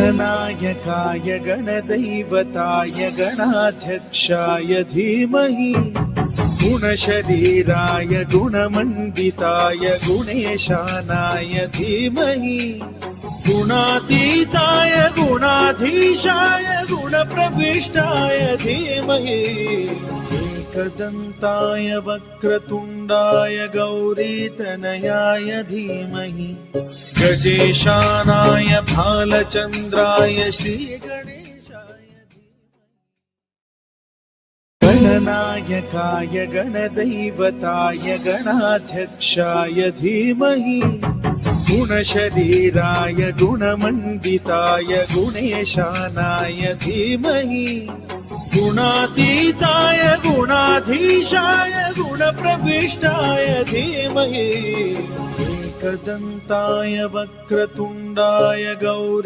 गणनायकाय गणदैवताय गणाध्यक्षाय धीमहि गुणशरीराय गुणमण्डिताय गुणेशानाय धीमहि गुणातीताय गुणाधीशाय गुणप्रविष्टाय धीमहि एकदन्ताय वक्रतुण्डाय गौरीतनयाय धीमहि गजेशानाय भालचन्द्राय श्रीगणेशाय गणनायकाय गणदैवताय गणाध्यक्षाय धीमहि गुणशरीराय गुणमण्डिताय गुणेशानाय धीमहि गुणातीताय गुणाधीशाय गुणप्रविष्टाय धीमहि एकदन्ताय वक्रतुण्डाय गौरी